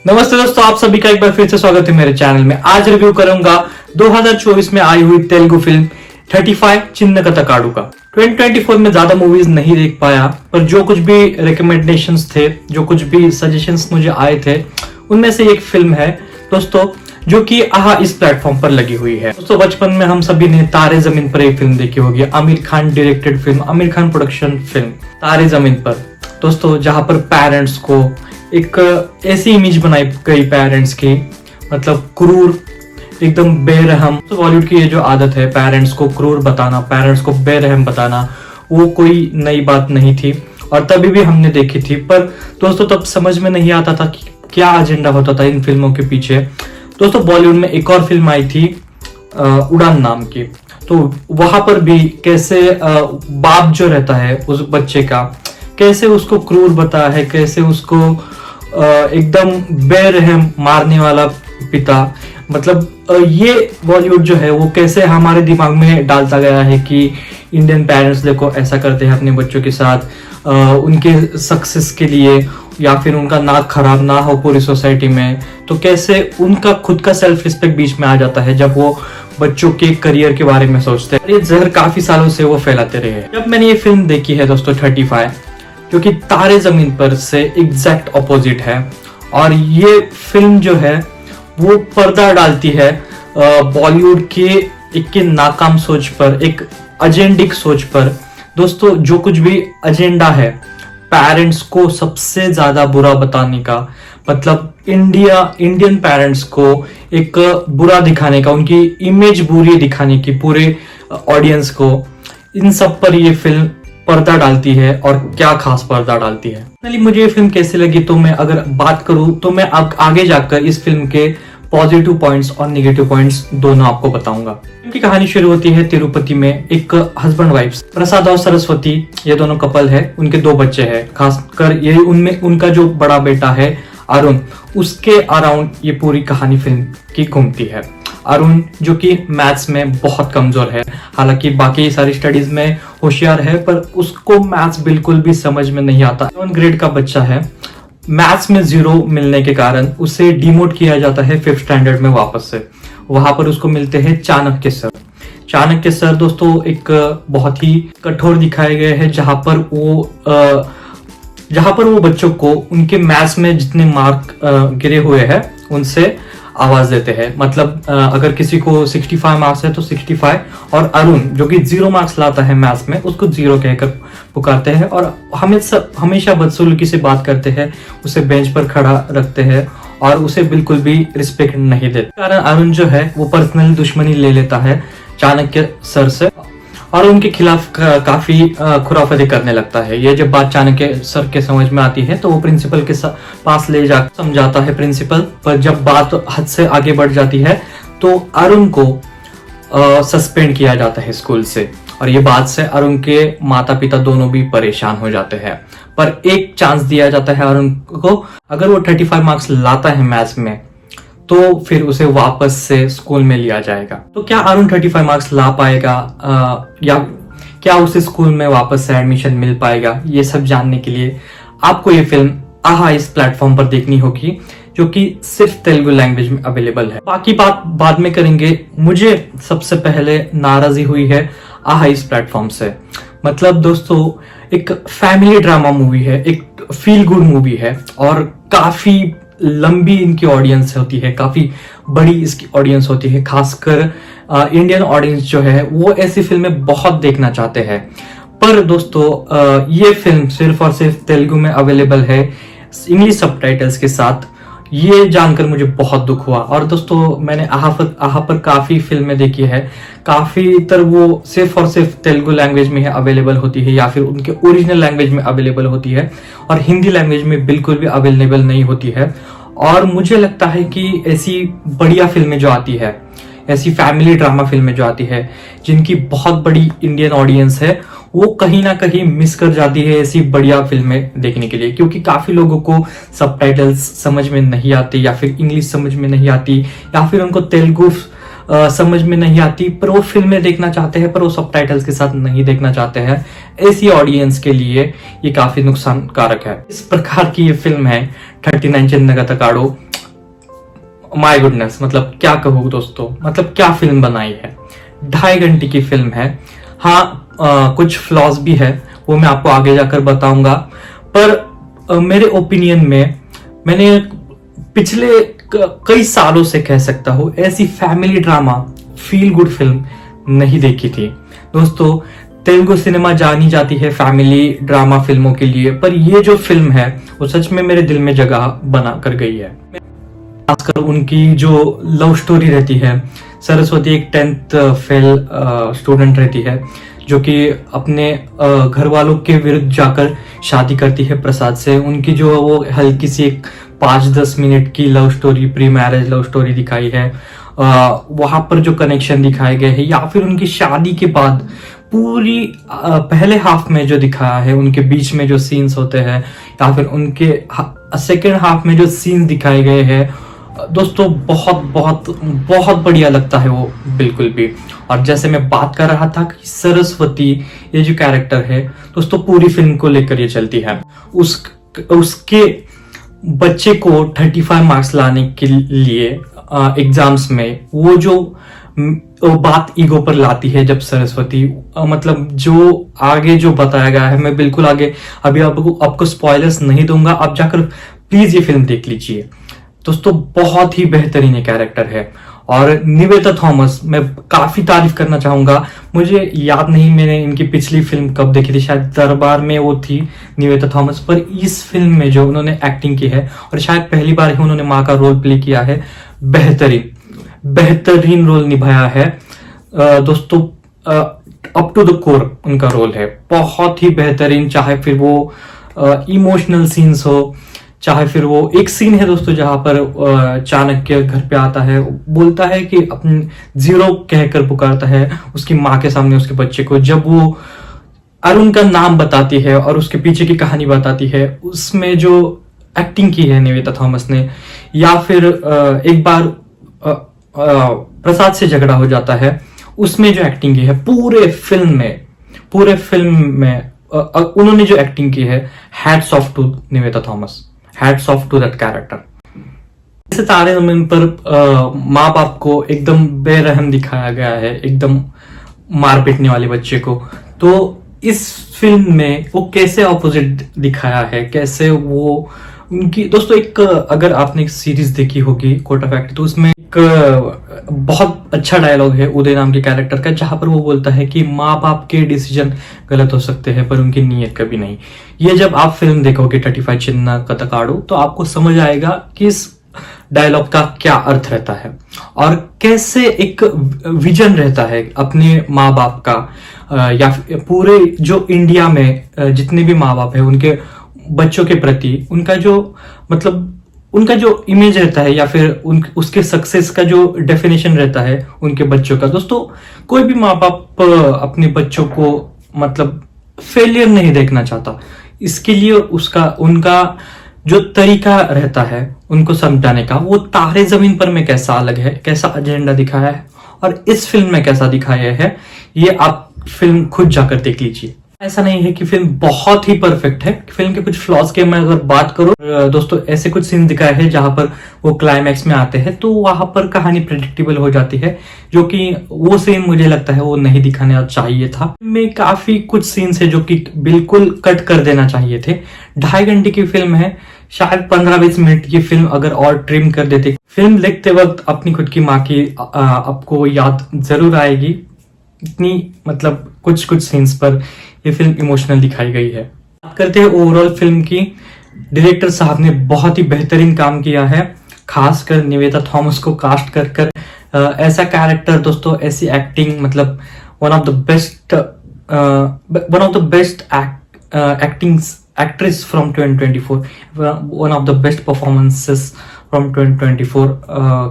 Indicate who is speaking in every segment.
Speaker 1: नमस्ते दोस्तों, आप सभी का एक बार फिर से स्वागत है मेरे चैनल में। आज रिव्यू करूंगा 2024 में आई हुई तेलुगु फिल्म 35 चिन्न कथकाडु का। 2024 में ज्यादा मूवीज नहीं देख पाया, पर जो कुछ भी रिकमेंडेशंस थे, जो कुछ भी सजेशंस मुझे आए थे, उनमें से एक फिल्म है दोस्तों जो कि आहा इस प्लेटफॉर्म पर लगी हुई है। दोस्तों बचपन में हम सभी ने तारे जमीन पर एक फिल्म देखी होगी, Aamir Khan directed film, Aamir Khan production film तारे जमीन पर। दोस्तों जहां पर पेरेंट्स को एक ऐसी इमेज बनाई गई पेरेंट्स की, मतलब क्रूर, एकदम बेरहम। तो बॉलीवुड की ये जो आदत है पेरेंट्स को क्रूर बताना, पेरेंट्स को बेरहम बताना, वो कोई नई बात नहीं थी और तभी भी हमने देखी थी। पर दोस्तों तब समझ में नहीं आता था कि क्या एजेंडा होता था इन फिल्मों के पीछे। दोस्तों बॉलीवुड में एक और फिल्म आई थी उड़ान नाम की, तो वहां पर भी कैसे बाप जो रहता है उस बच्चे का, कैसे उसको क्रूर बताया है, कैसे उसको एकदम बेरहम मारने वाला पिता। मतलब ये बॉलीवुड जो है वो कैसे हमारे दिमाग में डालता गया है कि इंडियन पेरेंट्स देखो ऐसा करते हैं अपने बच्चों के साथ, उनके सक्सेस के लिए, या फिर उनका नाक खराब ना हो पूरी सोसाइटी में। तो कैसे उनका खुद का सेल्फ रिस्पेक्ट बीच में आ जाता है जब वो बच्चों के करियर के बारे में सोचते हैं। ये जहर काफी सालों से वो फैलाते रहे। जब मैंने ये फिल्म देखी है दोस्तों 35, जो कि तारे जमीन पर से एग्जैक्ट ऑपोजिट है, और ये फिल्म जो है वो पर्दा डालती है बॉलीवुड के एक नाकाम सोच पर, एक एजेंडिक सोच पर। दोस्तों जो कुछ भी एजेंडा है पेरेंट्स को सबसे ज्यादा बुरा बताने का, मतलब इंडियन पेरेंट्स को एक बुरा दिखाने का, उनकी इमेज बुरी दिखाने की पूरे ऑडियंस को, इन सब पर ये फिल्म पर्दा डालती है। और क्या खास पर्दा डालती है। मुझे ये फिल्म कैसी लगी, तो मैं अगर बात करूं तो मैं आगे जाकर इस फिल्म के पॉजिटिव पॉइंट्स और नेगेटिव पॉइंट्स दोनों आपको बताऊंगा। फिल्म की कहानी शुरू होती है तिरुपति में। एक हस्बैंड वाइफ प्रसाद और सरस्वती, ये दोनों कपल है, उनके 2 बच्चे हैं। खासकर ये उनमें उनका जो बड़ा बेटा है अरुण, उसके अराउंड ये पूरी कहानी फिल्म की घूमती है। अरुण जो कि मैथ्स में बहुत कमजोर है, हालांकि बाकी सारी स्टडीज में होशियार है, पर उसको मैथ्स बिल्कुल भी समझ में नहीं आता। 7 ग्रेड का बच्चा है, मैथ्स में 0 मिलने के कारण उसे डिमोट किया जाता है 5th स्टैंडर्ड में वापस से। वहां पर उसको मिलते हैं चाणक्य सर। चाणक्य सर दोस्तों एक बहुत ही कठोर दिखाए गए हैं, जहां पर वो बच्चों को उनके मैथ्स में जितने मार्क गिरे हुए हैं उनसे आवाज देते हैं। मतलब अगर किसी को 65 मार्क्स है तो 65, और अरुण जो कि 0 मार्क्स लाता है मैथ्स में, उसको 0 कहकर पुकारते हैं और हमेशा बदसलूकी से बात करते हैं, उसे बेंच पर खड़ा रखते हैं और उसे बिल्कुल भी रिस्पेक्ट नहीं देते। कारण अरुण जो है वो पर्सनल दुश्मनी ले लेता है चाणक्य सर से और उनके खिलाफ काफी खुराफती करने लगता है। ये जब बात चाणक्य सर के समझ में आती है तो वो प्रिंसिपल के पास ले जाकर समझाता है प्रिंसिपल, पर जब बात हद से आगे बढ़ जाती है तो अरुण को सस्पेंड किया जाता है स्कूल से। और ये बात से अरुण के माता पिता दोनों भी परेशान हो जाते हैं। पर एक चांस दिया जाता है अरुण को, अगर वो 35 मार्क्स लाता है मैथ्स में तो फिर उसे वापस से स्कूल में लिया जाएगा। तो क्या अरुण 35 मार्क्स ला पाएगा या क्या उसे स्कूल में वापस से एडमिशन मिल पाएगा, ये सब जानने के लिए आपको ये फिल्म आहा इस प्लेटफॉर्म पर देखनी होगी, जो कि सिर्फ तेलुगु लैंग्वेज में अवेलेबल है। बाकी बात बाद में करेंगे। मुझे सबसे पहले नाराजगी हुई है आहा इस प्लेटफॉर्म से। मतलब दोस्तों एक फैमिली ड्रामा मूवी है, एक फील गुड मूवी है, और काफी लंबी इनकी ऑडियंस होती है, काफी बड़ी इसकी ऑडियंस होती है। खासकर इंडियन ऑडियंस जो है वो ऐसी फिल्में बहुत देखना चाहते हैं। पर दोस्तों ये फिल्म सिर्फ और सिर्फ तेलुगु में अवेलेबल है इंग्लिश सबटाइटल्स के साथ। ये जानकर मुझे बहुत दुख हुआ। और दोस्तों मैंने आहा पर काफी फिल्में देखी है, काफी तर वो सिर्फ और सिर्फ तेलुगु लैंग्वेज में अवेलेबल होती है या फिर उनके ओरिजिनल लैंग्वेज में अवेलेबल होती है, और हिंदी लैंग्वेज में बिल्कुल भी अवेलेबल नहीं होती है। और मुझे लगता है कि ऐसी बढ़िया फिल्में जो आती है, ऐसी फैमिली ड्रामा फिल्में जो आती है जिनकी बहुत बड़ी इंडियन ऑडियंस है, वो कहीं ना कहीं मिस कर जाती है ऐसी बढ़िया फिल्में देखने के लिए, क्योंकि काफी लोगों को सबटाइटल्स समझ में नहीं आती, या फिर इंग्लिश समझ में नहीं आती, या फिर उनको तेलुगु समझ में नहीं आती, पर वो फिल्में देखना चाहते हैं पर वो सबटाइटल्स के साथ नहीं देखना चाहते हैं। ऐसी ऑडियंस के लिए ये काफी नुकसान कारक है। इस प्रकार की ये फिल्म है 39 चिन्न कथकाडु, माय गुडनेस, मतलब क्या कहूँ दोस्तों, मतलब क्या फिल्म बनाई है। 2.5 घंटे की फिल्म है। हाँ, कुछ फ्लॉज भी है, वो मैं आपको आगे जाकर बताऊंगा। पर मेरे ओपिनियन में मैंने पिछले कई सालों से कह सकता हूँ ऐसी family drama feel good film नहीं देखी थी दोस्तों। तेलुगु सिनेमा जानी जाती है फैमिली ड्रामा फिल्मों के लिए, पर ये जो फिल्म है वो सच में मेरे दिल में जगह बना कर गई है। खासकर उनकी जो लव स्टोरी रहती है। सरस्वती एक 10th फेल स्टूडेंट रहती है जो कि अपने घर वालों के विरुद्ध जाकर शादी करती है प्रसाद से। उनकी जो वो हल्की सी एक 5-10 मिनट की love story, pre marriage love story दिखाई है। वहां पर जो कनेक्शन दिखाए गए हैं, या फिर उनकी शादी के बाद पूरी पहले हाफ में जो दिखाया है, उनके बीच में जो सीन्स होते हैं, या फिर उनके सेकेंड हाफ में जो सीन्स दिखाए गए हैं दोस्तों, बहुत बहुत बहुत बढ़िया लगता है वो बिल्कुल भी। और जैसे मैं बात कर रहा था कि सरस्वती ये जो कैरेक्टर है दोस्तों, पूरी फिल्म को लेकर ये चलती है। उसके बच्चे को 35 मार्क्स लाने के लिए एग्जाम्स में वो जो बात ईगो पर लाती है जब सरस्वती, मतलब जो आगे जो बताया गया है, मैं बिल्कुल आगे अभी आपको स्पॉयलर्स नहीं दूंगा, आप जाकर प्लीज ये फिल्म देख लीजिए दोस्तों। बहुत ही बेहतरीन कैरेक्टर है। और निवेता थॉमस, मैं काफी तारीफ करना चाहूंगा। मुझे याद नहीं मैंने इनकी पिछली फिल्म कब देखी थी, शायद दरबार में वो थी निवेता थॉमस, पर इस फिल्म में जो उन्होंने एक्टिंग की है, और शायद पहली बार ही उन्होंने माँ का रोल प्ले किया है, बेहतरीन रोल निभाया है दोस्तों। अप टू द कोर उनका रोल है, बहुत ही बेहतरीन। चाहे फिर वो इमोशनल सीन्स हो, चाहे फिर वो एक सीन है दोस्तों जहां पर चाणक्य घर पे आता है, बोलता है कि अपने जीरो कहकर पुकारता है उसकी माँ के सामने उसके बच्चे को, जब वो अरुण का नाम बताती है और उसके पीछे की कहानी बताती है, उसमें जो एक्टिंग की है निवेता थॉमस ने। या फिर एक बार प्रसाद से झगड़ा हो जाता है, उसमें जो एक्टिंग की है पूरे फिल्म में उन्होंने जो एक्टिंग की है, hats off to Nivetha Thomas, hats off to that character. जैसे तारे जमीन पर माँ बाप को एकदम बेरहम दिखाया गया है, एकदम मार पीटने वाले बच्चे को, तो इस फिल्म में वो कैसे ऑपोजिट दिखाया है, कैसे वो उनकी दोस्तों एक, अगर आपने एक सीरीज देखी होगी कोर्ट ऑफ एक्ट, तो उसमें एक बहुत अच्छा डायलॉग है उदय नाम के कैरेक्टर का, जहां पर वो बोलता है कि माँ बाप के डिसीजन गलत हो सकते हैं पर उनकी नीयत कभी नहीं। ये जब आप फिल्म देखोगे 35 चिन्ना कथकाडु, तो आपको समझ आएगा कि इस डायलॉग का क्या अर्थ रहता है और कैसे एक विजन रहता है अपने माँ बाप का, या पूरे जो इंडिया में जितने भी माँ बाप है उनके बच्चों के प्रति उनका जो मतलब उनका जो इमेज रहता है, या फिर उसके सक्सेस का जो डेफिनेशन रहता है उनके बच्चों का। दोस्तों कोई भी माँ बाप अपने बच्चों को मतलब फेलियर नहीं देखना चाहता, इसके लिए उनका जो तरीका रहता है उनको समझाने का, वो तारे जमीन पर में कैसा अलग है, कैसा एजेंडा दिखाया है और इस फिल्म में कैसा दिखाया है, ये आप फिल्म खुद जाकर देख लीजिए। ऐसा नहीं है कि फिल्म बहुत ही परफेक्ट है। फिल्म के कुछ फ्लॉज के मैं अगर बात करूं दोस्तों, ऐसे कुछ सीन दिखाए हैं जहां पर वो क्लाइमैक्स में आते हैं तो वहां पर कहानी प्रेडिक्टेबल हो जाती है, जो कि वो सीन मुझे लगता है वो नहीं दिखाना चाहिए था। में काफी कुछ सीन्स है जो कि बिल्कुल कट कर देना चाहिए थे। 2.5 घंटे की फिल्म है, शायद 15-20 मिनट की फिल्म अगर और ट्रिम कर देते। फिल्म देखते वक्त अपनी खुद की माँ की आपको याद जरूर आएगी, इतनी मतलब कुछ सीन्स पर ये फिल्म इमोशनल दिखाई गई है। बात करते हैं ओवरऑल फिल्म की, डायरेक्टर साहब ने बहुत ही बेहतरीन काम किया है, खासकर निवेता थॉमस को कास्ट कर ऐसा कैरेक्टर दोस्तों, ऐसी एक्टिंग, मतलब one of the best acting actress from 2024, one of the best performances from 2024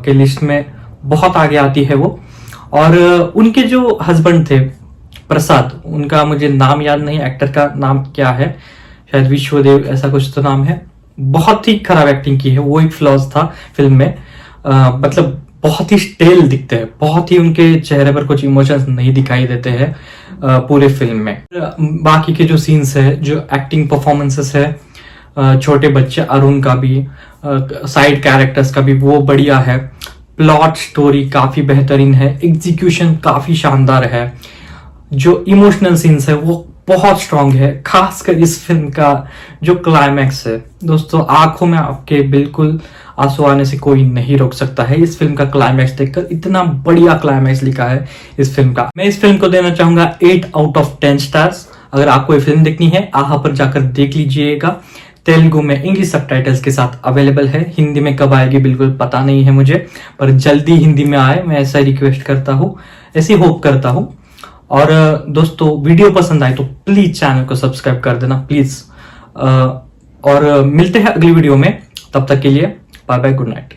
Speaker 1: के लिस्ट में बहुत आगे आती है वो। और उनके जो हस्बैंड थे प्रसाद, उनका मुझे नाम याद नहीं, एक्टर का नाम क्या है, शायद विश्वदेव ऐसा कुछ तो नाम है। बहुत ही खराब एक्टिंग की है, वो एक फ्लॉज था फिल्म में। मतलब बहुत ही स्टेल दिखते हैं, बहुत ही उनके चेहरे पर कुछ इमोशंस नहीं दिखाई देते हैं पूरे फिल्म में। बाकी के जो सीन्स है, जो एक्टिंग परफॉर्मेंसेस है, छोटे बच्चे अरुण का भी, साइड कैरेक्टर्स का भी वो बढ़िया है। प्लॉट स्टोरी काफी बेहतरीन है, एग्जीक्यूशन काफी शानदार है, जो इमोशनल सीन्स है वो बहुत स्ट्रांग है। खासकर इस फिल्म का जो क्लाइमैक्स है दोस्तों, आंखों में आपके बिल्कुल आंसू आने से कोई नहीं रोक सकता है। इस फिल्म का क्लाइमैक्स देखकर, इतना बढ़िया क्लाइमैक्स लिखा है इस फिल्म का। मैं इस फिल्म को देना चाहूंगा 8 आउट ऑफ 10 स्टार्स। अगर आपको ये फिल्म देखनी है, आहा पर जाकर देख लीजिएगा। तेलुगु में इंग्लिश सबटाइटल्स के साथ अवेलेबल है। हिंदी में कब आएगी बिल्कुल पता नहीं है मुझे, पर जल्दी हिंदी में आए, मैं ऐसा रिक्वेस्ट करता हूँ, ऐसी होप करता हूँ। और दोस्तों, वीडियो पसंद आए तो प्लीज चैनल को सब्सक्राइब कर देना प्लीज। और मिलते हैं अगली वीडियो में, तब तक के लिए बाय बाय, गुड नाइट।